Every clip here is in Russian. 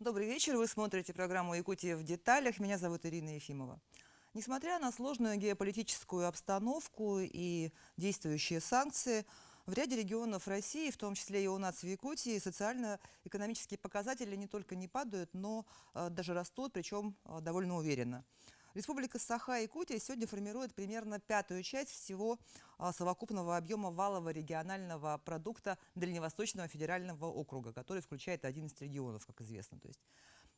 Добрый вечер. Вы смотрите программу «Якутия в деталях». Меня зовут Ирина Ефимова. Несмотря на сложную геополитическую обстановку и действующие санкции, в ряде регионов России, в том числе и у нас в Якутии, социально-экономические показатели не только не падают, но даже растут, причем довольно уверенно. Республика Саха-Якутия сегодня формирует примерно пятую часть всего совокупного объема валового регионального продукта Дальневосточного федерального округа, который включает 11 регионов, как известно. То есть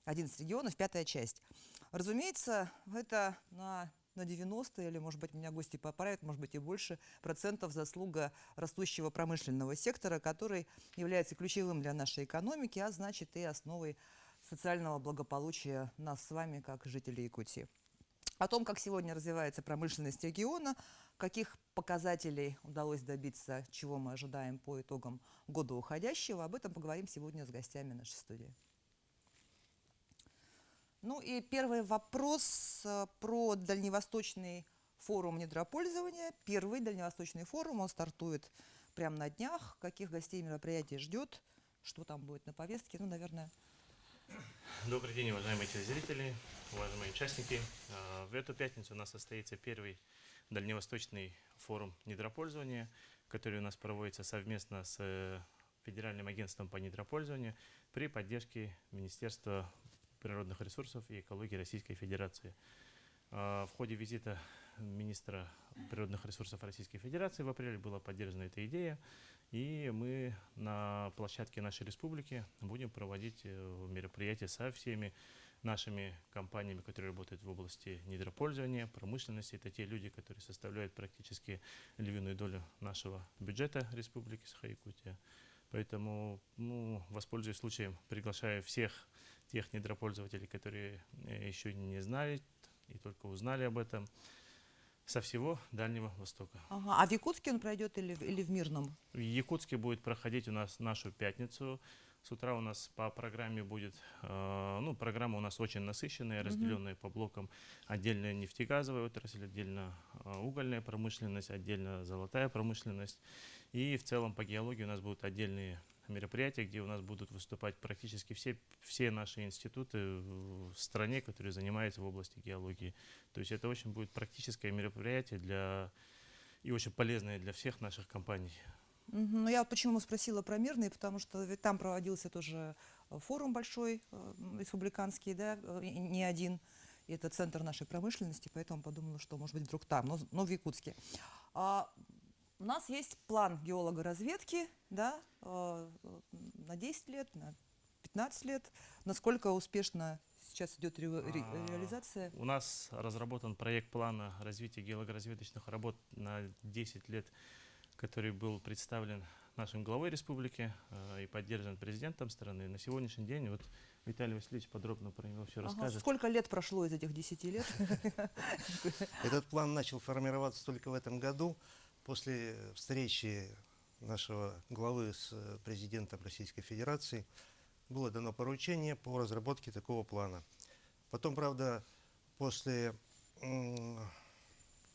11 регионов, пятая часть. Разумеется, это на 90 или, может быть, меня гости поправят, может быть, и больше процентов заслуга растущего промышленного сектора, который является ключевым для нашей экономики, а значит и основой социального благополучия нас с вами, как жителей Якутии. О том, как сегодня развивается промышленность региона, каких показателей удалось добиться, чего мы ожидаем по итогам года уходящего, об этом поговорим сегодня с гостями нашей студии. Ну и первый вопрос про Дальневосточный форум недропользования. Первый Дальневосточный форум, он стартует прямо на днях. Каких гостей мероприятие ждет, что там будет на повестке, ну, наверное... Добрый день, уважаемые телезрители, уважаемые участники. В эту пятницу у нас состоится первый Дальневосточный форум недропользования, который у нас проводится совместно с Федеральным агентством по недропользованию при поддержке Министерства природных ресурсов и экологии Российской Федерации. В ходе визита министра природных ресурсов Российской Федерации в апреле была поддержана эта идея, и мы на площадке нашей республики будем проводить мероприятия со всеми нашими компаниями, которые работают в области недропользования, промышленности. Это те люди, которые составляют практически львиную долю нашего бюджета Республики Саха-Якутия. Поэтому, воспользуясь случаем, приглашаю всех тех недропользователей, которые еще не знали и только узнали об этом, со всего Дальнего Востока. Ага. А в Якутске он пройдет или в Мирном? В Якутске будет проходить у нас нашу пятницу. С утра у нас по программе будет, программа у нас очень насыщенная, разделенная по блокам. Отдельно нефтегазовая отрасль, отдельно угольная промышленность, отдельно золотая промышленность. И в целом по геологии у нас будут отдельные мероприятия, где у нас будут выступать практически все наши институты в стране, которые занимаются в области геологии. То есть это очень будет практическое мероприятие и очень полезное для всех наших компаний. Ну, я почему спросила про Мирный, потому что ведь там проводился тоже форум большой, республиканский, да, не один. И это центр нашей промышленности, поэтому подумала, что, может быть, вдруг там, но в Якутске. У нас есть план геологоразведки, да, на 10 лет, на 15 лет. Насколько успешно сейчас идет реализация? У нас разработан проект плана развития геологоразведочных работ на 10 лет, который был представлен нашим главой республики и поддержан президентом страны. На сегодняшний день вот Виталий Васильевич подробно про него все расскажет. Сколько лет прошло из этих 10 лет? Этот план начал формироваться только в этом году, после встречи нашего главы с президентом Российской Федерации. Было дано поручение по разработке такого плана. Потом, правда, после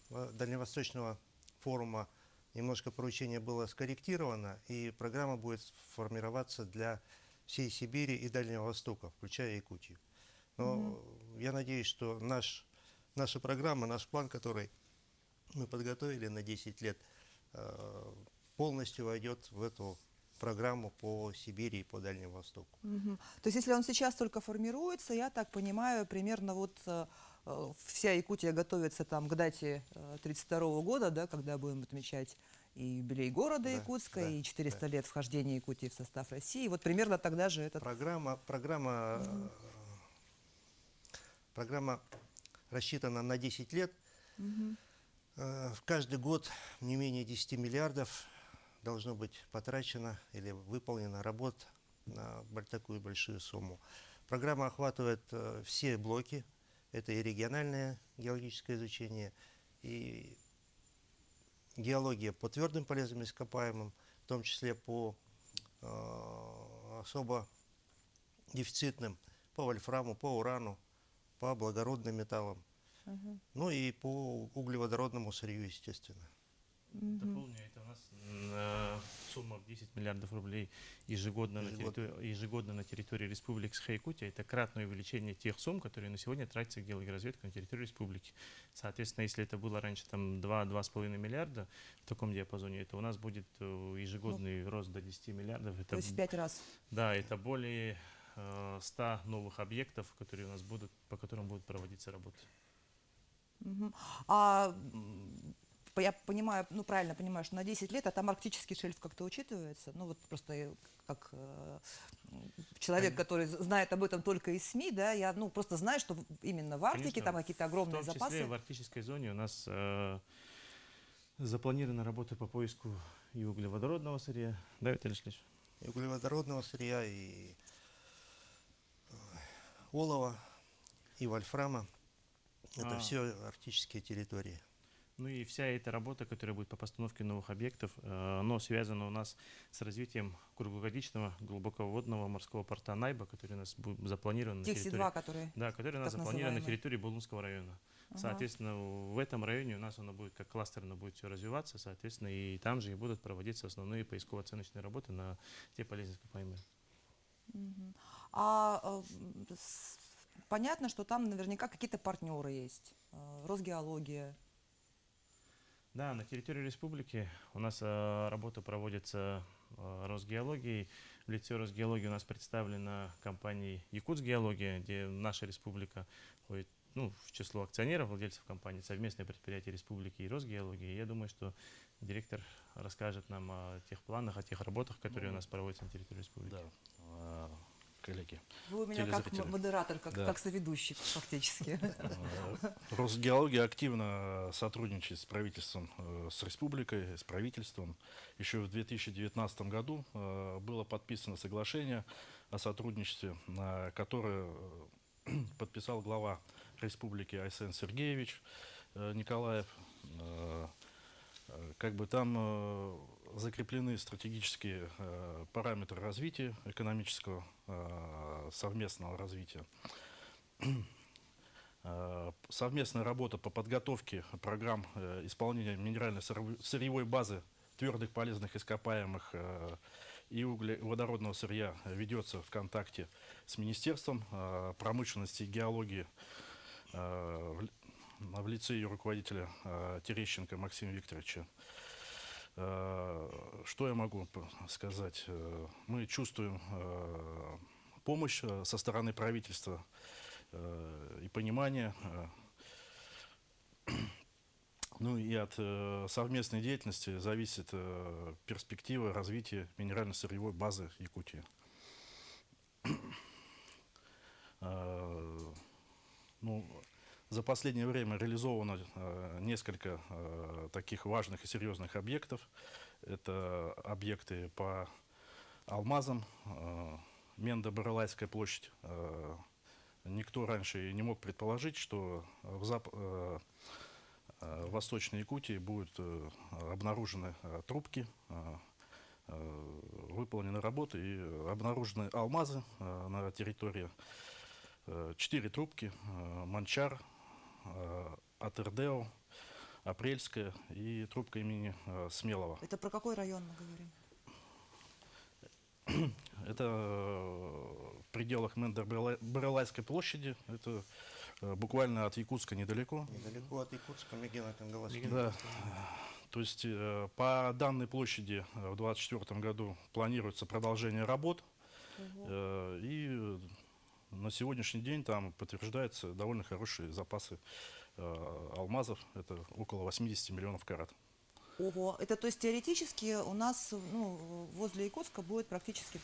Дальневосточного форума немножко поручение было скорректировано, и программа будет формироваться для всей Сибири и Дальнего Востока, включая Якутию. Но я надеюсь, что наша программа, наш план, который мы подготовили на 10 лет, полностью войдет в эту программу по Сибири и по Дальнему Востоку. То есть, если он сейчас только формируется, я так понимаю, примерно вот вся Якутия готовится там к дате 1932 года, да, когда будем отмечать и юбилей города Якутска, и 400 лет вхождения Якутии в состав России. Вот примерно тогда же этот... Программа рассчитана на 10 лет. Каждый год не менее 10 миллиардов должно быть потрачено или выполнено работ на такую большую сумму. Программа охватывает все блоки. Это и региональное геологическое изучение, и геология по твердым полезным ископаемым, в том числе по особо дефицитным, по вольфраму, по урану, по благородным металлам, ну и по углеводородному сырью, естественно. Дополню, это у нас сумма в 10 миллиардов рублей ежегодно, ежегодно на территории Республики Саха-Якутия. Это кратное увеличение тех сумм, которые на сегодня тратятся в геологоразведку на территории республики. Соответственно, если это было раньше там 2-2,5 миллиарда в таком диапазоне, то у нас будет ежегодный рост до 10 миллиардов. Это, То есть в 5 раз. да, это более 100 новых объектов, которые у нас будут, по которым будут проводиться работы. Мгм. Я понимаю, ну правильно понимаю, что на 10 лет, а там арктический шельф как-то учитывается? Ну вот просто как человек, который знает об этом только из СМИ, да, я ну просто знаю, что именно в Арктике Конечно, там какие-то огромные в том запасы. числе в арктической зоне у нас запланирована работа по поиску и углеводородного сырья. Да, Виталий Ильич? И углеводородного сырья, и олова, и вольфрама. Это все арктические территории. Ну и вся эта работа, которая будет по постановке новых объектов, но связана у нас с развитием круглогодичного глубоководного морского порта Найба, который у нас запланирован на территории... Тихси-2, которые Да, который у нас так запланирован на называемые. территории Булунского района. Ага. Соответственно, в этом районе у нас оно будет как кластерно будет все развиваться, соответственно, и там же и будут проводиться основные поисково-оценочные работы на те полезные ископаемые. Мгм. Понятно, что там наверняка какие-то партнеры есть. Росгеология. Да, на территории республики у нас работа проводится Росгеологией. В лице Росгеологии у нас представлена компания Якутсгеология, где наша республика входит в число акционеров, владельцев компании, совместное предприятие республики и Росгеологии. Я думаю, что директор расскажет нам о тех планах, о тех работах, которые у нас проводятся на территории республики. Да, коллеги. Вы у меня как Телезрители. модератор, Да. как соведущий фактически. Росгеология активно сотрудничает с правительством, с республикой, с правительством. Еще в 2019 году было подписано соглашение о сотрудничестве, которое подписал глава республики Айсен Сергеевич Николаев. Как бы там закреплены стратегические параметры развития экономического совместного развития. Совместная работа по подготовке программ исполнения минерально-сырьевой базы твердых полезных ископаемых и углеводородного сырья ведется в контакте с Министерством промышленности и геологии в лице ее руководителя Терещенко Максима Викторовича. Что я могу сказать? Мы чувствуем помощь со стороны правительства и понимание. Ну и от совместной деятельности зависит перспектива развития минерально-сырьевой базы Якутии. Ну, за последнее время реализовано несколько таких важных и серьезных объектов. Это объекты по алмазам, Мендо-Барылайская площадь. Никто раньше и не мог предположить, что в Восточной Якутии будут обнаружены трубки, выполнены работы и обнаружены алмазы на территории. 4 трубки, Манчар, Атердео, Апрельская и трубка имени Смелого. Это про какой район мы говорим? Это в пределах Мендо-Барылайской площади. Это буквально от Якутска недалеко. Недалеко от Якутска, Мегена Кангаласская. Да. То есть по данной площади в 2024 году планируется продолжение работ. И на сегодняшний день там подтверждаются довольно хорошие запасы алмазов. Это около 80 миллионов карат. Ого, это то есть теоретически у нас возле Якутска будет практически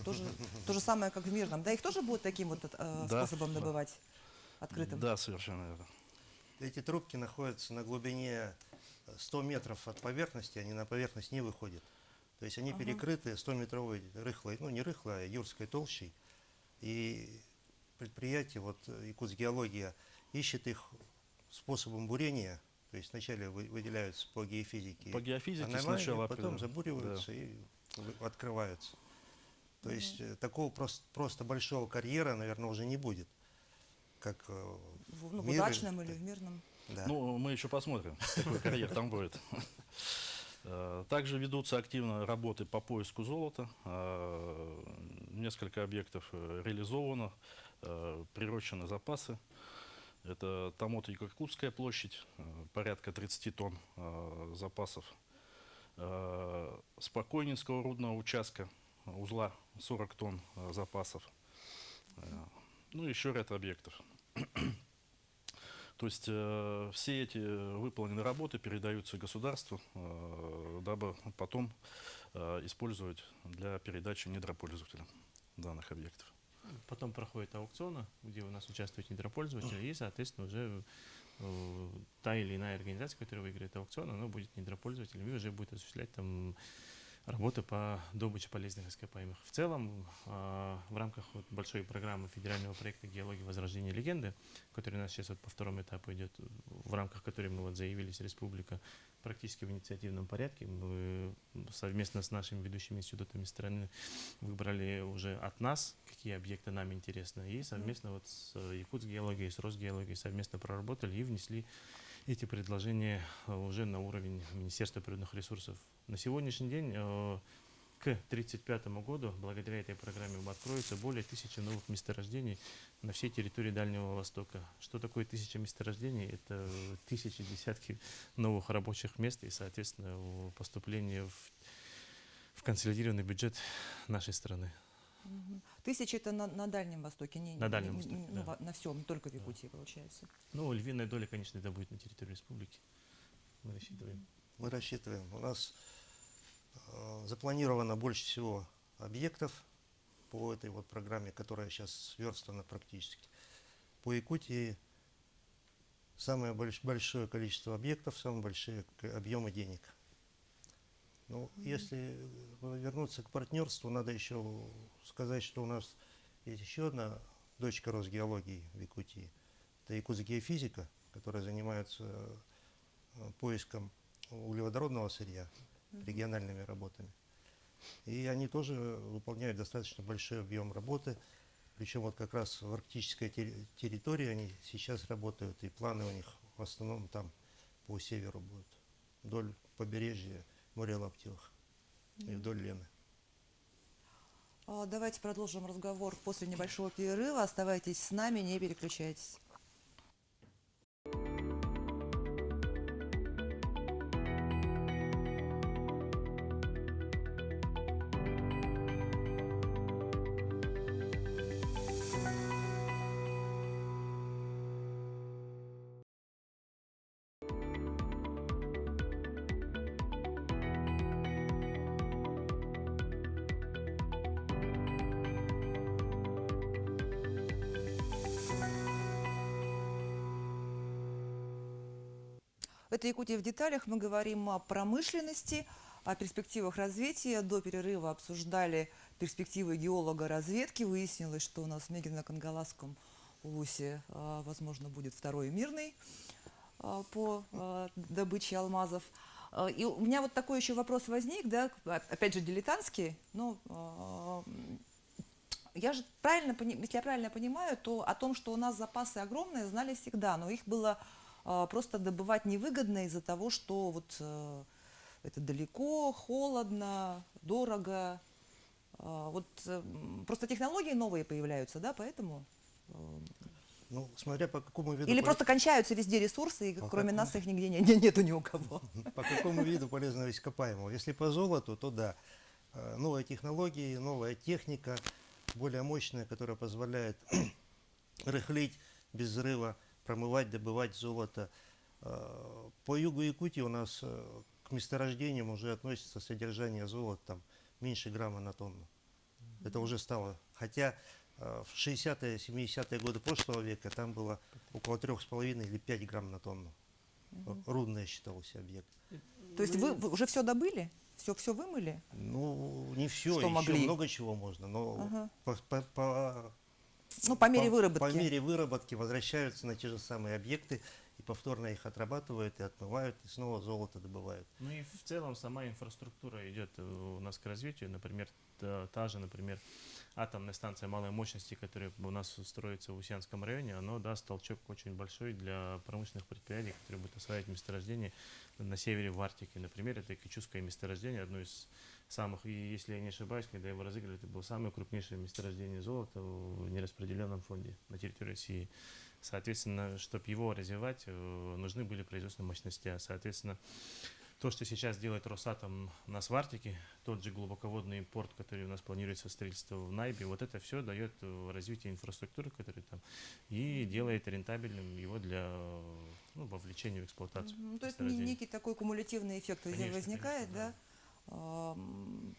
то же самое, как в Мирном. Да, их тоже будут таким вот способом добывать открытым? Да, совершенно верно. Эти трубки находятся на глубине 100 метров от поверхности, они на поверхность не выходят. То есть они перекрыты 100-метровой рыхлой, ну не рыхлой, а юрской толщей. И предприятие, вот Якутсгеология, ищет их способом бурения. То есть вначале выделяются по геофизике. По геофизике аномалии, сначала потом забуриваются и открываются. То есть такого просто большого карьера, наверное, уже не будет. Как в удачном или в Мирном? Да. Ну, мы еще посмотрим, какой карьер там будет. Также ведутся активно работы по поиску золота. Несколько объектов реализовано, прирощены запасы. Это Тамота-Якутская площадь, порядка 30 тонн запасов. Спокойнинского рудного участка, узла 40 тонн запасов. Ну, еще ряд объектов. То есть все эти выполненные работы передаются государству, дабы потом использовать для передачи недропользователям данных объектов. Потом проходит аукцион, где у нас участвуют недропользователи, и, соответственно, уже та или иная организация, которая выиграет аукцион, она будет недропользователем и уже будет осуществлять там работы по добыче полезных ископаемых. В целом, в рамках вот большой программы федерального проекта «Геология возрождения легенды», который у нас сейчас вот по второму этапу идет, в рамках которой мы вот заявились, республика, практически в инициативном порядке, мы совместно с нашими ведущими институтами страны выбрали уже от нас, какие объекты нам интересны, и совместно вот с Якутсгеологией, с Росгеологией совместно проработали и внесли эти предложения уже на уровень Министерства природных ресурсов. На сегодняшний день к 1935 году благодаря этой программе откроется более 1000 новых месторождений на всей территории Дальнего Востока. Что такое 1000 месторождений? Это тысячи, десятки новых рабочих мест и, соответственно, поступление в консолидированный бюджет нашей страны. 1000 это на Дальнем Востоке, На Дальнем Востоке, да. на всем, не только в Якутии, получается. Ну, львиная доля, конечно, это будет на территории республики. Мы рассчитываем. Мы рассчитываем. У нас запланировано больше всего объектов по этой вот программе, которая сейчас сверстана практически. По Якутии самое большое количество объектов, самые большие объемы денег. Ну, если вернуться к партнерству, надо еще сказать, что у нас есть еще одна дочка Росгеологии в Якутии. Это Якутсгеофизика, которая занимается поиском углеводородного сырья, региональными работами. И они тоже выполняют достаточно большой объем работы. Причем вот как раз в арктической территории они сейчас работают, и планы у них в основном там по северу будут, вдоль побережья моря Лаптевых и вдоль Лены. Давайте продолжим разговор после небольшого перерыва. Оставайтесь с нами, не переключайтесь. Это «Якутия в деталях». Мы говорим о промышленности, о перспективах развития. До перерыва обсуждали перспективы геолога разведки. Выяснилось, что у нас в Мегино-Кангаласском улусе, возможно, будет второй мирный по добыче алмазов. И у меня вот такой еще вопрос возник, да, опять же дилетантский, но я же правильно, если я правильно понимаю, то о том, что у нас запасы огромные, знали всегда, но их было просто добывать невыгодно из-за того, что вот это далеко, холодно, дорого. Вот просто технологии новые появляются, да, поэтому... Ну, смотря по какому виду... Или просто кончаются везде ресурсы, и кроме нас их нигде нету ни у кого. По какому виду полезного ископаемого? Если по золоту, то да. Новые технологии, новая техника, более мощная, которая позволяет рыхлить без взрыва, промывать, добывать золото. По югу Якутии у нас к месторождениям уже относится содержание золота там, меньше грамма на тонну. Это уже стало. Хотя в 60-е, 70-е годы прошлого века там было около 3,5 или 5 грамм на тонну. Рудный считался объект. То есть вы уже все добыли? Все вымыли? Ну, не все, Что еще могли? много чего можно, но Ну, по мере выработки. По мере выработки возвращаются на те же самые объекты и повторно их отрабатывают, и отмывают, и снова золото добывают. Ну и в целом сама инфраструктура идет у нас к развитию. Например, та же, например, атомная станция малой мощности, которая у нас строится в Усянском районе, оно даст толчок очень большой для промышленных предприятий, которые будут осваивать месторождения на севере в Арктике. Например, это Кичуское месторождение, одно из самых, и если я не ошибаюсь, когда его разыграли, это было самое крупнейшее месторождение золота в нераспределенном фонде на территории России. Соответственно, чтобы его развивать, нужны были производственные мощности. А, соответственно, то, что сейчас делает Росатом у нас в Арктике, тот же глубоководный порт, который у нас планируется строительство в Найбе, вот это все дает развитие инфраструктуры, которая там, и делает рентабельным его для вовлечения в эксплуатацию. То есть месторождений. некий такой кумулятивный эффект везде Конечно, возникает, конечно, да?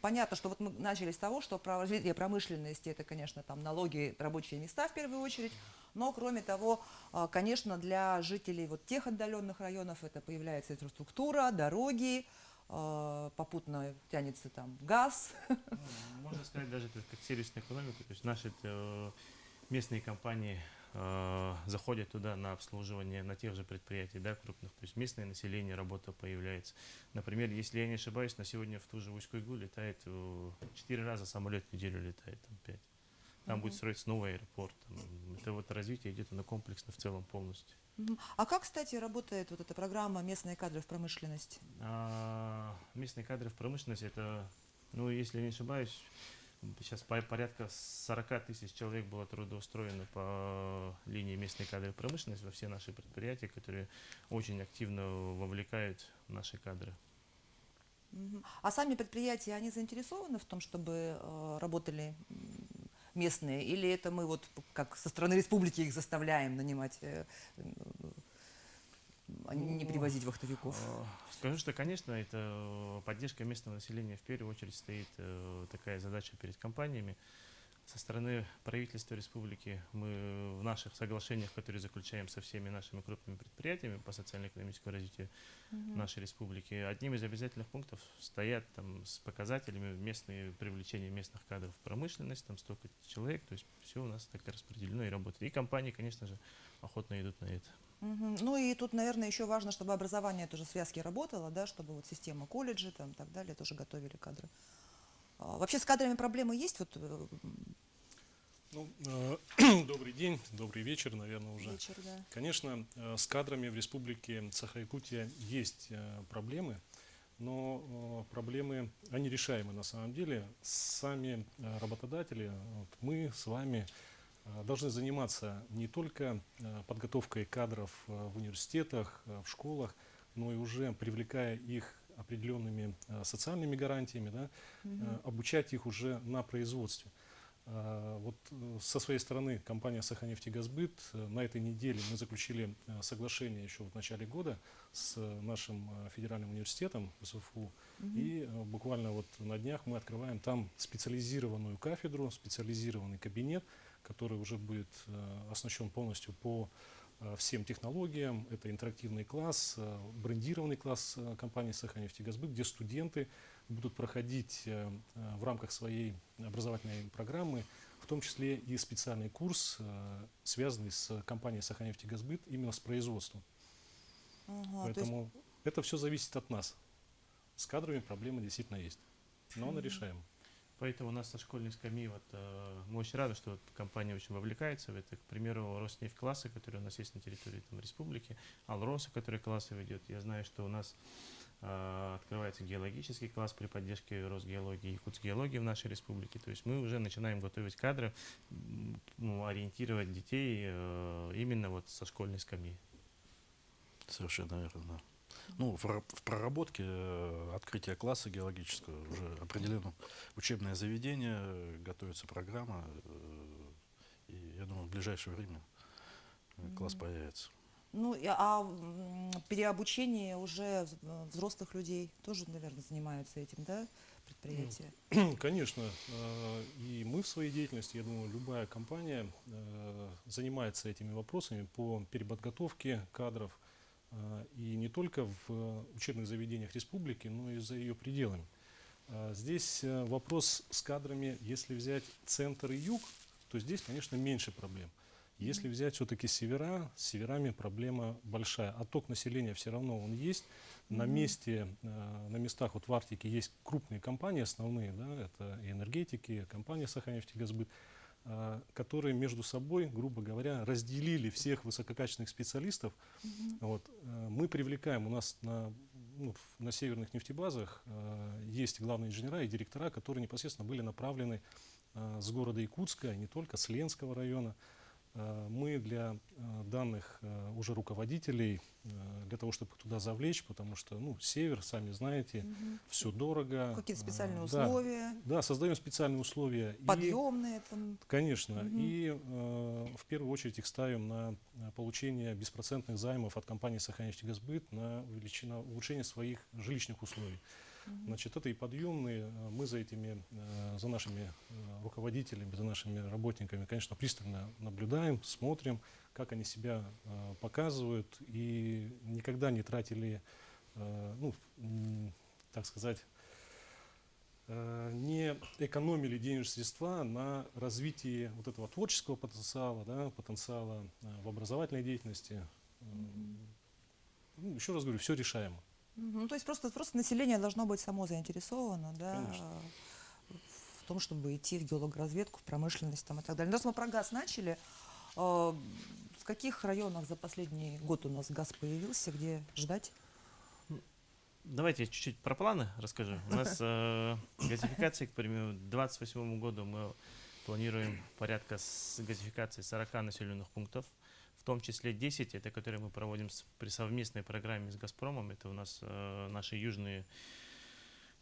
Понятно, что вот мы начали с того, что про развитие промышленности это, конечно, там налоги, рабочие места в первую очередь, но кроме того, конечно, для жителей вот тех отдаленных районов это появляется инфраструктура, дороги, попутно тянется там газ. Можно сказать, даже это как сервисная экономика, то есть наши местные компании заходят туда на обслуживание на тех же предприятиях, да, крупных, то есть местное население, работа появляется. Например, если я не ошибаюсь, на сегодня в ту же Усть-Куйгу летает 4 раза самолет в неделю летает, там 5. Там будет строиться новый аэропорт. Это вот развитие идет оно комплексно в целом полностью. А как, кстати, работает вот эта программа «Местные кадры в промышленность»? Местные кадры в промышленности, это, если не ошибаюсь, сейчас порядка 40 тысяч человек было трудоустроено по линии местной кадры в промышленности во все наши предприятия, которые очень активно вовлекают наши кадры. А сами предприятия, они заинтересованы в том, чтобы работали местные? Или это мы вот как со стороны республики их заставляем нанимать, а не привозить вахтовиков? Скажу, что, конечно, это поддержка местного населения в первую очередь стоит такая задача перед компаниями. Со стороны правительства республики мы в наших соглашениях, которые заключаем со всеми нашими крупными предприятиями по социально-экономическому развитию нашей республики, одним из обязательных пунктов стоят там с показателями привлечения местных кадров в промышленность, там столько человек, то есть все у нас так распределено и работает. И компании, конечно же, охотно идут на это. Ну и тут, наверное, еще важно, чтобы образование тоже в связке работало, да, чтобы вот система колледжа там, и так далее тоже готовили кадры. Вообще с кадрами проблемы есть? Вот, Добрый день, добрый вечер, наверное, уже. вечер, да. Конечно, с кадрами в республике Саха-Якутия есть проблемы, но проблемы, они решаемы на самом деле. Сами работодатели, мы с вами должны заниматься не только подготовкой кадров в университетах, в школах, но и уже привлекая их определенными социальными гарантиями, да, обучать их уже на производстве. Вот со своей стороны компания «Саханефтегазбыт» на этой неделе мы заключили соглашение еще в начале года с нашим федеральным университетом СФУ. И буквально вот на днях мы открываем там специализированную кафедру, специализированный кабинет, который уже будет оснащен полностью по всем технологиям. Это интерактивный класс, брендированный класс компании «Саханефтегазбыт», где студенты будут проходить в рамках своей образовательной программы, в том числе и специальный курс, связанный с компанией «Саханефтегазбыт», именно с производством. Поэтому это все зависит от нас. С кадрами проблемы действительно есть, но она решаема. Поэтому у нас со школьной скамьи, мы очень рады, что компания очень вовлекается в это. К примеру, Роснефть классы, которые у нас есть на территории республики, Алроса, который классы ведет. Я знаю, что у нас открывается геологический класс при поддержке Росгеологии и Якутсгеологии в нашей республике. То есть мы уже начинаем готовить кадры, ориентировать детей именно вот со школьной скамьи. Совершенно верно, да. В проработке открытия класса геологического уже определено учебное заведение, готовится программа, и я думаю, в ближайшее время класс появится. Переобучение уже взрослых людей тоже, наверное, занимаются этим, да, предприятия? Конечно. И мы в своей деятельности, я думаю, любая компания занимается этими вопросами по переподготовке кадров. И не только в учебных заведениях республики, но и за ее пределами. Здесь вопрос с кадрами, если взять центр и юг, то здесь, конечно, меньше проблем. Если взять все-таки севера, с северами проблема большая. Отток населения все равно он есть. На местах вот в Арктике есть крупные компании основные, да, это и энергетики, компания Саханефтегазбыт, которые между собой, грубо говоря, разделили всех высококачественных специалистов. Вот, мы привлекаем, у нас на северных нефтебазах есть главные инженера и директора, которые непосредственно были направлены с города Якутска, и не только, с Ленского района. Мы для данных уже руководителей, для того, чтобы их туда завлечь, потому что, север, сами знаете, все дорого. Какие-то специальные Да, условия, да, создаем специальные условия. подъемные там. Конечно. И в первую очередь их ставим на получение беспроцентных займов от компании Саханефтегазбыт на улучшение своих жилищных условий. Значит, это и подъемные. Мы за нашими руководителями, за нашими работниками, конечно, пристально наблюдаем, смотрим, как они себя показывают, и никогда не тратили, так сказать, не экономили денежные средства на развитие вот этого творческого потенциала, да, потенциала в образовательной деятельности. Еще раз говорю, все решаемо. Ну, то есть просто население должно быть само заинтересовано, да, Конечно. в том, чтобы идти в геологоразведку, в промышленность там, и так далее. Но раз мы про газ начали, в каких районах за последний год у нас газ появился, где ждать? Давайте я чуть-чуть про планы расскажу. У нас газификация, к примеру, к 2028 году мы планируем порядка газификации 40 населенных пунктов, в том числе 10, это которые мы проводим при совместной программе с «Газпромом». Это у нас наши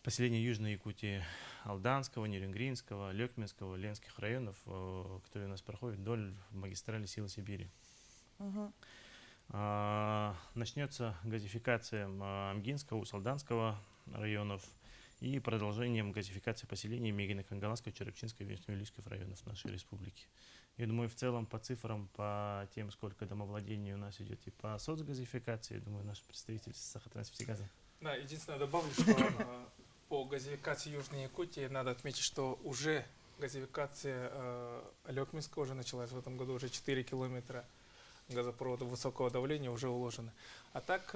поселения Южной Якутии, Алданского, Нерюнгринского, Лёкминского, Ленских районов, которые у нас проходят вдоль магистрали Силы Сибири. Начнется газификация Амгинского, Усалданского районов и продолжением газификации поселений Мегино-Кангаласского, Черепчинского и Верхнеулийского районов нашей республики. Я думаю, в целом по цифрам, по тем, сколько домовладений у нас идет и по соцгазификации, думаю, наш представитель Сахатранснефтегаза. Да, единственное, добавлю, что по газификации Южной Якутии надо отметить, что уже газификация Лёкминского уже началась в этом году, уже 4 километра газопровода высокого давления уже уложено. А так,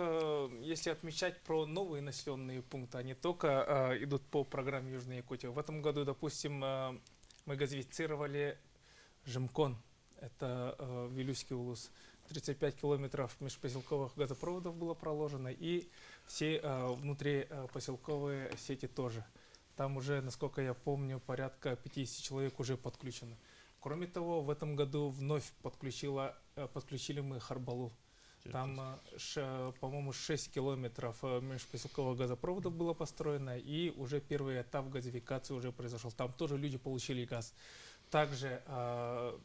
если отмечать про новые населенные пункты, они только идут по программе Южной Якутии. В этом году, допустим, мы газифицировали Жемкон, это Вилюйский улус. 35 километров межпоселковых газопроводов было проложено, и все внутрипоселковые сети тоже. Там уже, насколько я помню, порядка 50 человек уже подключено. Кроме того, в этом году вновь подключили мы Харбалу. Там, по-моему, 6 километров межпоселкового газопровода было построено, и уже первый этап газификации уже произошел. Там тоже люди получили газ. Также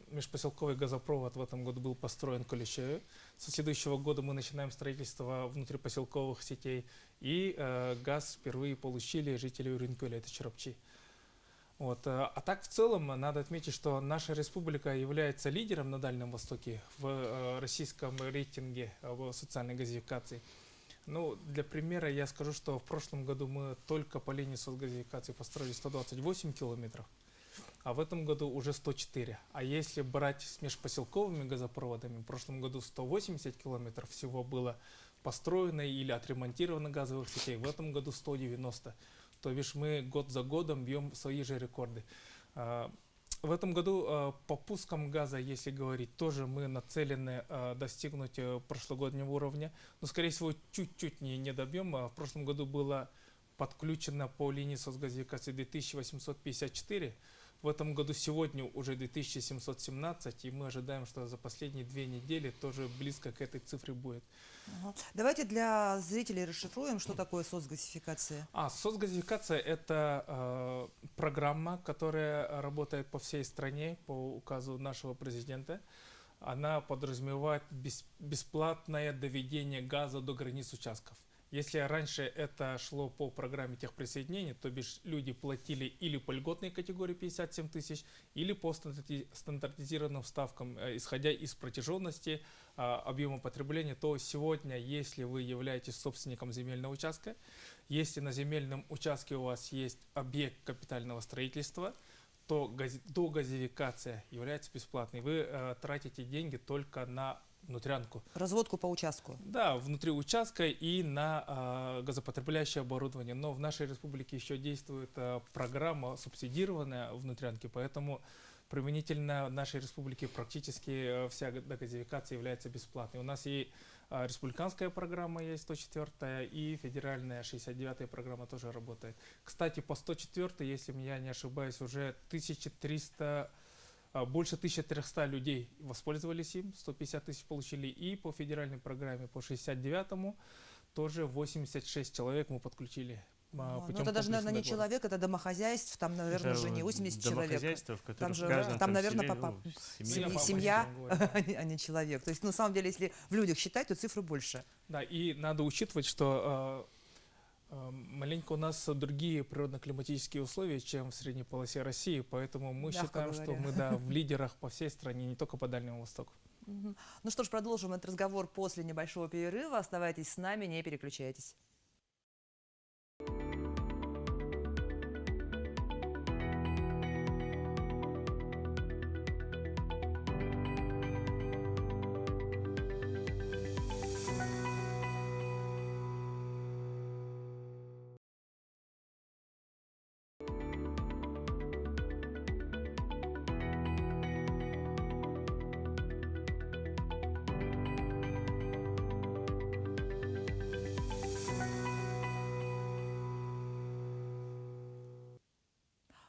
межпоселковый газопровод в этом году был построен в Колещеве. Со следующего года мы начинаем строительство внутрипоселковых сетей. И газ впервые получили жители Урюнкуля, это Черепчи. Вот. А так в целом надо отметить, что наша республика является лидером на Дальнем Востоке в российском рейтинге в социальной газификации. Ну, для примера я скажу, что в прошлом году мы только по линии соцгазификации построили 128 километров, а в этом году уже 104. А если брать с межпоселковыми газопроводами, в прошлом году 180 километров всего было построено или отремонтировано газовых сетей, в этом году 190. То бишь мы год за годом бьем свои же рекорды. В этом году по пускам газа, если говорить, тоже мы нацелены достигнуть прошлогоднего уровня. Но, скорее всего, чуть-чуть не добьем. В прошлом году было подключено по линии соцгазификации 2854. В этом году сегодня уже 2717, и мы ожидаем, что за последние 2 недели тоже близко к этой цифре будет. Давайте для зрителей расшифруем, что такое соцгазификация. Соцгазификация – это программа, которая работает по всей стране по указу нашего президента. Она подразумевает бесплатное доведение газа до границ участков. Если раньше это шло по программе техприсоединения, то бишь люди платили или по льготной категории 57 тысяч, или по стандартизированным ставкам, исходя из протяженности, объема потребления, то сегодня, если вы являетесь собственником земельного участка, если на земельном участке у вас есть объект капитального строительства, то догазификация является бесплатной. Вы тратите деньги только на внутрянку. Разводку по участку. Да, внутри участка и на газопотребляющее оборудование. Но в нашей республике еще действует программа субсидированная внутрянки, поэтому применительно нашей республике практически вся догазификация является бесплатной. У нас и республиканская программа есть, 104-я, и федеральная 69-я программа тоже работает. Кстати, по 104-й, если я не ошибаюсь, уже 1300, больше 1300 людей воспользовались им, 150 тысяч получили. И по федеральной программе, по 69-му, тоже 86 человек мы подключили. Ну, это даже, наверное, не человек, это домохозяйств, там, наверное, уже не 80 человек. Домохозяйства, в которых Там же, в каждом там, наверное, селе, по семья, семья, по-моему, а не человек. То есть, на самом деле, если в людях считать, то цифры больше. Да, и надо учитывать, что маленько у нас другие природно-климатические условия, чем в средней полосе России, поэтому мы Мягко считаем, что говоря. мы, да, в лидерах по всей стране, не только по Дальнему Востоку. Мгм. Ну что ж, продолжим этот разговор после небольшого перерыва. Оставайтесь с нами, не переключайтесь.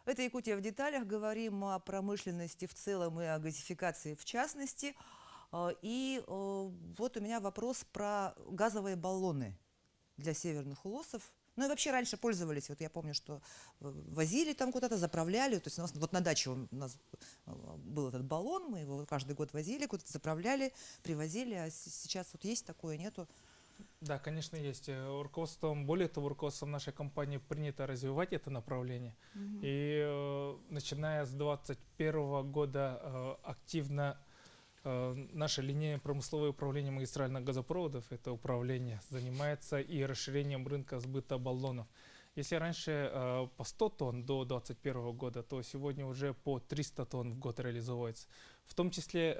Это «Якутия в деталях». Говорим о промышленности в целом и о газификации в частности. И вот у меня вопрос про газовые баллоны для северных улусов. Ну и вообще раньше пользовались, вот я помню, что возили там куда-то, заправляли. То есть у нас, вот на даче у нас был этот баллон, мы его каждый год возили, куда-то заправляли, привозили. А сейчас вот есть такое, нету? Да, конечно, есть. Руководством, более того, руководством нашей компании принято развивать это направление. И начиная с 2021 года активно наше линейное промысловое управление магистральных газопроводов, это управление, занимается и расширением рынка сбыта баллонов. Если раньше по 100 тонн до 2021 года, то сегодня уже по 300 тонн в год реализовывается. В том числе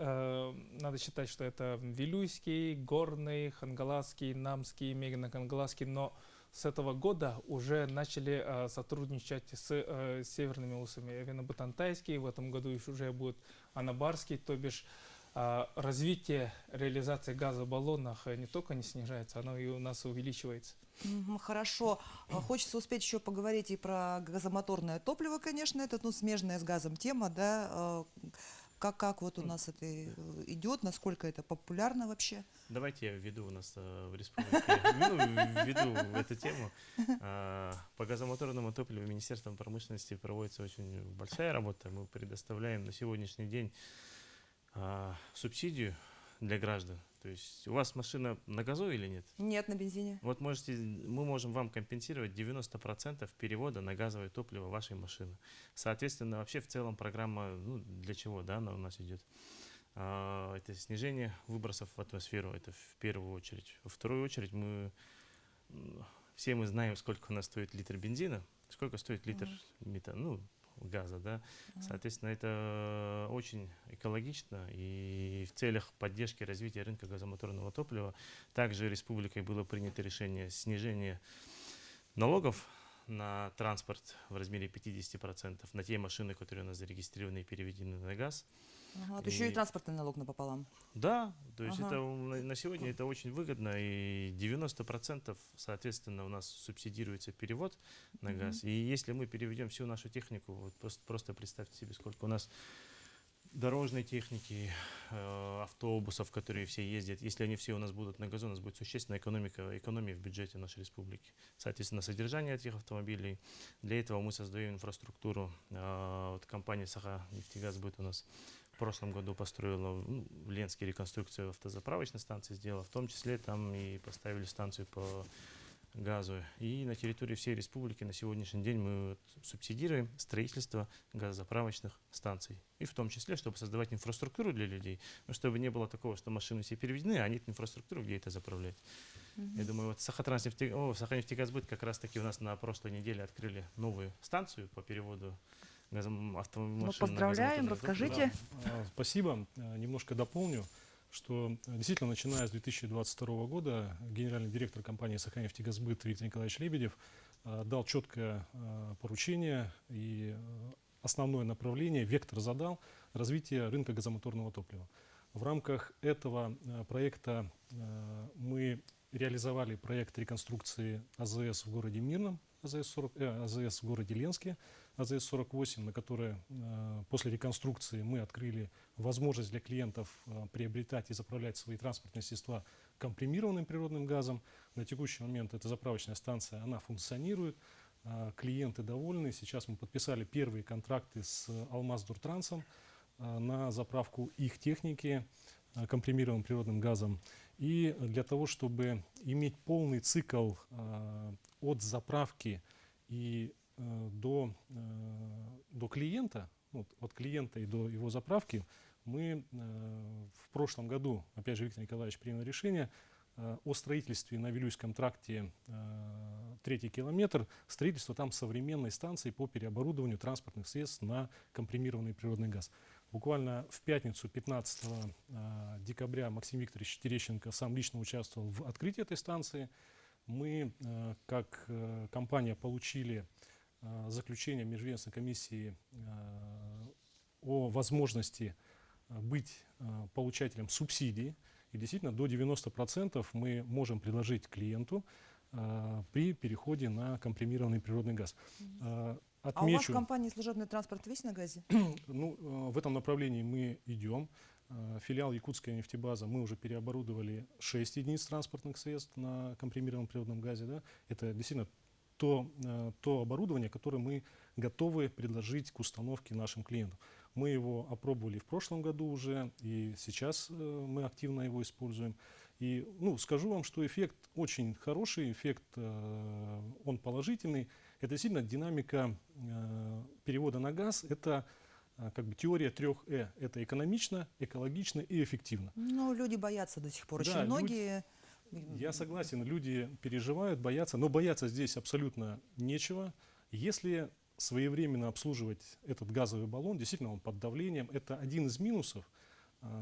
надо считать, что это вилюйский, горный, хангаласский, намский, мегано-хангаласский, но с этого года уже начали сотрудничать с северными улусами. Венобутантайский, в этом году уже будет анабарский, то бишь развитие реализации газа в баллонах не только не снижается, оно и у нас увеличивается. Хорошо. Хочется успеть еще поговорить и про газомоторное топливо, конечно, это смежная с газом тема, да. Как вот у нас это идет, насколько это популярно вообще? Давайте я введу у нас в республике, введу в эту тему. По газомоторному топливу Министерством промышленности проводится очень большая работа. Мы предоставляем на сегодняшний день субсидию для граждан. То есть у вас машина на газу или нет? Нет, на бензине. Вот мы можем вам компенсировать 90% перевода на газовое топливо вашей машины. Соответственно, вообще в целом программа, для чего, да, она у нас идет? Это снижение выбросов в атмосферу, это в первую очередь. Во вторую очередь все мы знаем, сколько у нас стоит литр бензина, сколько стоит литр газа, да. Соответственно, это очень экологично, и в целях поддержки развития рынка газомоторного топлива также республикой было принято решение снижения налогов на транспорт в размере 50% на те машины, которые у нас зарегистрированы и переведены на газ. То еще и транспортный налог напополам. Да, то есть это на сегодня это очень выгодно, и 90% соответственно у нас субсидируется перевод на газ. И если мы переведем всю нашу технику, вот просто представьте себе, сколько у нас дорожной техники, автобусов, которые все ездят, если они все у нас будут на газу, у нас будет существенная экономия в бюджете нашей республики. Соответственно, содержание этих автомобилей, для этого мы создаем инфраструктуру. Вот компания «Саханефтегаз» будет у нас в прошлом году построила в Ленске реконструкцию автозаправочной станции, сделала, в том числе там и поставили станцию по газу. И на территории всей республики на сегодняшний день мы субсидируем строительство газозаправочных станций. И в том числе, чтобы создавать инфраструктуру для людей, чтобы не было такого, что машины все переведены, а нет инфраструктуры, где это заправлять. Я думаю, вот Саханефтегаз будет как раз таки у нас на прошлой неделе открыли новую станцию по переводу автомашин. поздравляем, расскажите. Спасибо. Немножко дополню, что действительно, начиная с 2022 года, генеральный директор компании «Саханефтегазбыт» Виктор Николаевич Лебедев дал четкое поручение и основное направление, вектор задал развитие рынка газомоторного топлива. В рамках этого проекта мы реализовали проект реконструкции АЗС в городе Мирном, АЗС в городе Ленске, АЗС-48, на которой после реконструкции мы открыли возможность для клиентов приобретать и заправлять свои транспортные средства компримированным природным газом. На текущий момент эта заправочная станция, она функционирует, клиенты довольны. Сейчас мы подписали первые контракты с Алмаздуртрансом на заправку их техники компримированным природным газом. И для того, чтобы иметь полный цикл от заправки и до клиента, от клиента и до его заправки, мы в прошлом году, опять же, Виктор Николаевич принял решение о строительстве на Вилюйском тракте 3-й километр, строительство там современной станции по переоборудованию транспортных средств на компримированный природный газ. Буквально в пятницу, 15 декабря, Максим Викторович Терещенко сам лично участвовал в открытии этой станции. Мы, как компания, получили заключение Межведомственной комиссии о возможности быть получателем субсидий. И действительно до 90% мы можем предложить клиенту при переходе на компримированный природный газ. А у вас в компании служебный транспорт весь на газе? В этом направлении мы идем. Филиал Якутская нефтебаза, мы уже переоборудовали 6 единиц транспортных средств на компримированном природном газе. Да? Это действительно то оборудование, которое мы готовы предложить к установке нашим клиентам. Мы его опробовали в прошлом году уже, и сейчас мы активно его используем. И скажу вам, что эффект очень хороший, эффект он положительный. Это действительно динамика перевода на газ. Это как бы теория 3 «э». Это экономично, экологично и эффективно. Ну, люди боятся до сих пор. Да, Очень многие... Я согласен, люди переживают, боятся, но бояться здесь абсолютно нечего. Если своевременно обслуживать этот газовый баллон, действительно он под давлением, это один из минусов,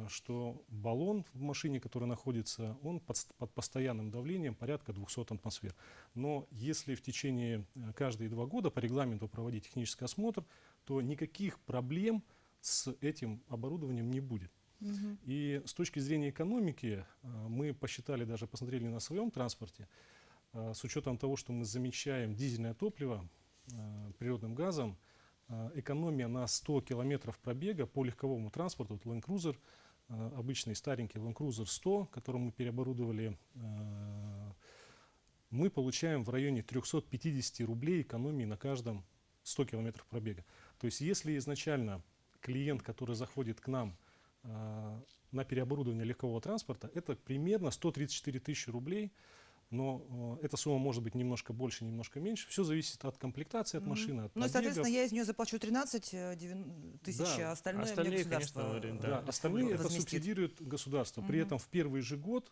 что баллон в машине, который находится, он под постоянным давлением порядка 200 атмосфер. Но если в течение каждые 2 года по регламенту проводить технический осмотр, то никаких проблем с этим оборудованием не будет. И с точки зрения экономики мы посчитали, даже посмотрели на своем транспорте, с учетом того, что мы замещаем дизельное топливо природным газом, экономия на 100 километров пробега по легковому транспорту, вот Land Cruiser, обычный старенький Land Cruiser 100, который мы переоборудовали, мы получаем в районе 350 рублей экономии на каждом 100 километров пробега. То есть если изначально клиент, который заходит к нам на переоборудование легкового транспорта, это примерно 134 тысячи рублей, но эта сумма может быть немножко больше, немножко меньше. Все зависит от комплектации, от машины, от Ну, и, пробегов. соответственно, я из нее заплачу 13 тысяч, Да, а остальное мне остальные, государство конечно, Да, остальные это разместит. субсидирует государство. При этом в первый же год,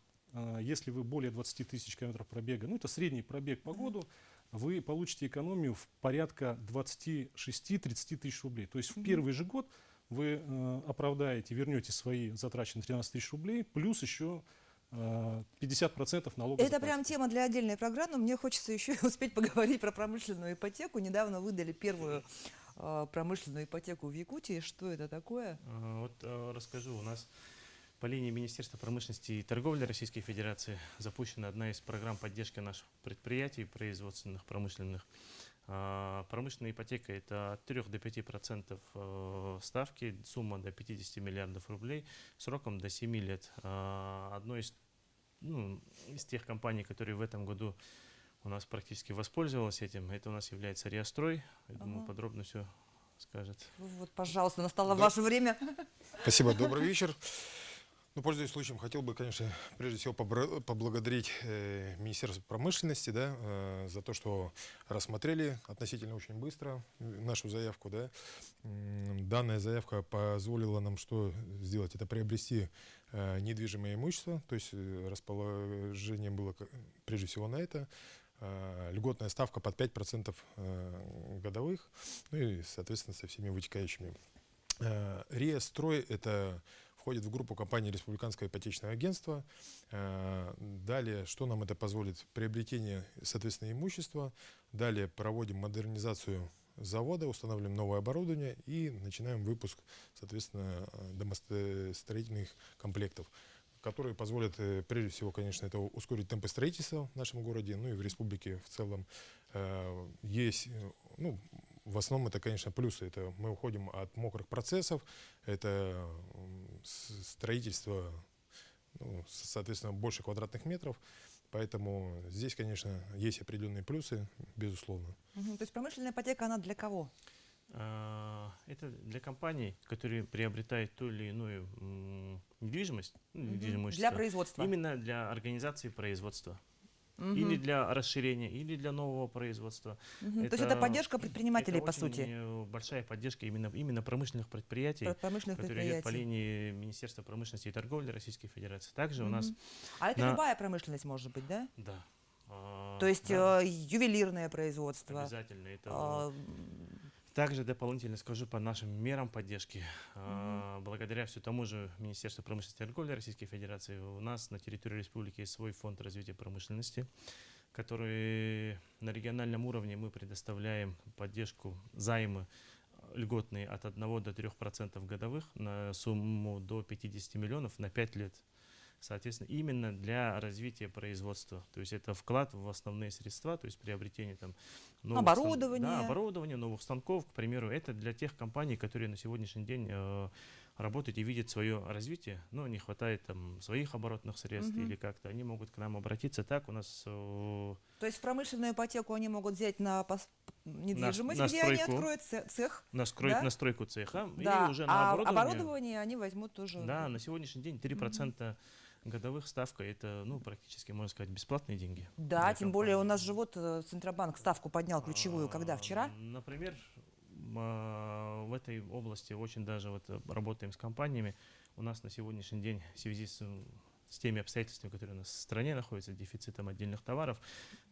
если вы более 20 тысяч километров пробега, это средний пробег по году, вы получите экономию в порядка 26-30 тысяч рублей. То есть в первый же год вы оправдаете, вернете свои затраченные 13 тысяч рублей, плюс еще 50% налогов. Это прям тема для отдельной программы. Мне хочется еще успеть поговорить про промышленную ипотеку. Недавно выдали первую промышленную ипотеку в Якутии. Что это такое? Расскажу. У нас по линии Министерства промышленности и торговли Российской Федерации запущена одна из программ поддержки наших предприятий производственных, промышленных. Промышленная ипотека – это от 3 до 5% ставки, сумма до 50 миллиардов рублей, сроком до 7 лет. Одной из тех компаний, которые в этом году у нас практически воспользовалась этим, это у нас является Реастрой. Я думаю, подробно все скажет. Вот, пожалуйста, настало ваше время. Спасибо, добрый вечер. Пользуясь случаем, хотел бы, конечно, прежде всего поблагодарить Министерство промышленности за то, что рассмотрели относительно очень быстро нашу заявку. Данная заявка позволила нам что сделать? Это приобрести недвижимое имущество, то есть расположение было прежде всего на это. льготная ставка под 5% годовых, ну и, соответственно, со всеми вытекающими. РИА «Строй» — это входит в группу компаний Республиканского ипотечного агентства. Далее, что нам это позволит? Приобретение, соответственно, имущества. Далее проводим модернизацию завода, устанавливаем новое оборудование и начинаем выпуск, соответственно, домостроительных комплектов, которые позволят, прежде всего, конечно, это ускорить темпы строительства в нашем городе, ну и в республике в целом. Есть, ну, в основном это, конечно, плюсы. Это мы уходим от мокрых процессов, это строительство, ну, соответственно, больше квадратных метров. Поэтому здесь, конечно, есть определенные плюсы, безусловно. То есть промышленная ипотека, она для кого? Это для компаний, которые приобретают ту или иную недвижимость, недвижимое Для имущество, производства. именно для организации производства. Или для расширения, или для нового производства. То есть это поддержка предпринимателей, это по очень сути. большая поддержка именно промышленных предприятий, Промышленных которые идет по предприятий. линии Министерства промышленности и торговли Российской Федерации. Также у нас, А это на- любая промышленность может быть, да? да, То есть да, ювелирное производство. обязательно. Это а, также дополнительно скажу по нашим мерам поддержки. Благодаря все тому же Министерству промышленности и торговли Российской Федерации у нас на территории республики есть свой фонд развития промышленности, который на региональном уровне мы предоставляем поддержку, займы льготные от 1 до 3% годовых на сумму до 50 миллионов на 5 лет. Соответственно, именно для развития производства. То есть это вклад в основные средства, то есть приобретение там новых Оборудование. оборудования, новых станков, к примеру. Это для тех компаний, которые на сегодняшний день работают и видят свое развитие, но не хватает там своих оборотных средств или как-то. Они могут к нам обратиться. Так у нас То есть в промышленную ипотеку они могут взять на недвижимость, на где они стройку. откроют цех. Да? настройку цеха Да, или уже на а оборудование. оборудование они возьмут тоже. Да, на сегодняшний день 3% годовых ставка — это, ну, практически, можно сказать, бесплатные деньги. Да, для тем более у компании. нас же вот Центробанк ставку поднял ключевую, когда? Вчера? Например, в этой области очень даже вот работаем с компаниями. У нас на сегодняшний день в связи с теми обстоятельствами, которые у нас в стране находятся, дефицитом отдельных товаров.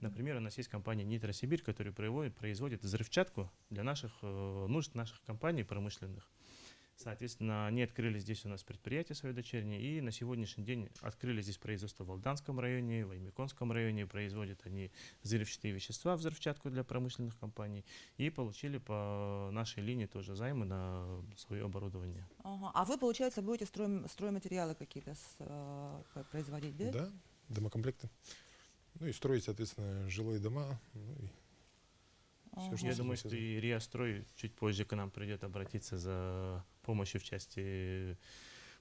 Например, у нас есть компания «Нитро Сибирь», которая производит взрывчатку для нужд наших компаний промышленных. Соответственно, они открыли здесь у нас предприятие свое дочернее, и на сегодняшний день открыли здесь производство в Алданском районе, в Аймеконском районе. Производят они взрывчатые вещества, взрывчатку для промышленных компаний, и получили по нашей линии тоже займы на свое оборудование. Ага. А вы, получается, будете стройматериалы какие-то производить, да? Да, домокомплекты. Ну и строить, соответственно, жилые дома. Ну и всё, Ага. что Я с этим думаю, что связано. и РИА «Строй» чуть позже к нам придет обратиться за помощью в части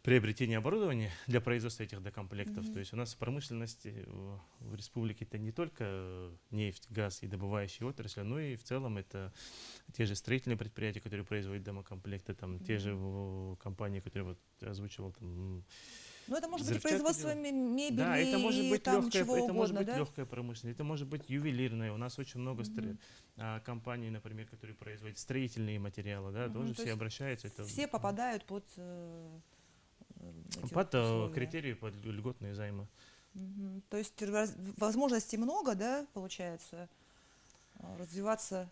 приобретения оборудования для производства этих докомплектов. То есть у нас в промышленности в республике это не только нефть, газ и добывающие отрасли, но и в целом это те же строительные предприятия, которые производят домокомплекты, там, те же компании, которые вот озвучивал, там, Ну, это может быть и взрывчатку производство делают. мебели, Да, это может и быть там легкая, чего это может угодно, быть да? легкая промышленность, это может быть ювелирная. У нас очень много компаний, например, которые производят строительные материалы, да, тоже то все есть обращаются. Это Все попадают под эти под условия. критерии, под льготные займы. То есть возможностей много, да, получается, развиваться,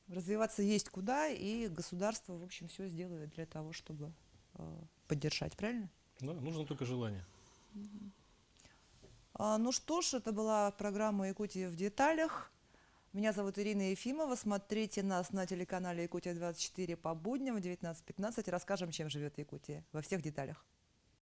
развиваться есть куда, и государство, в общем, все сделает для того, чтобы поддержать, правильно? Да, нужно только желание. Ну что ж, это была программа «Якутия в деталях». Меня зовут Ирина Ефимова. Смотрите нас на телеканале «Якутия-24» по будням в 19:15. Расскажем, чем живет Якутия во всех деталях.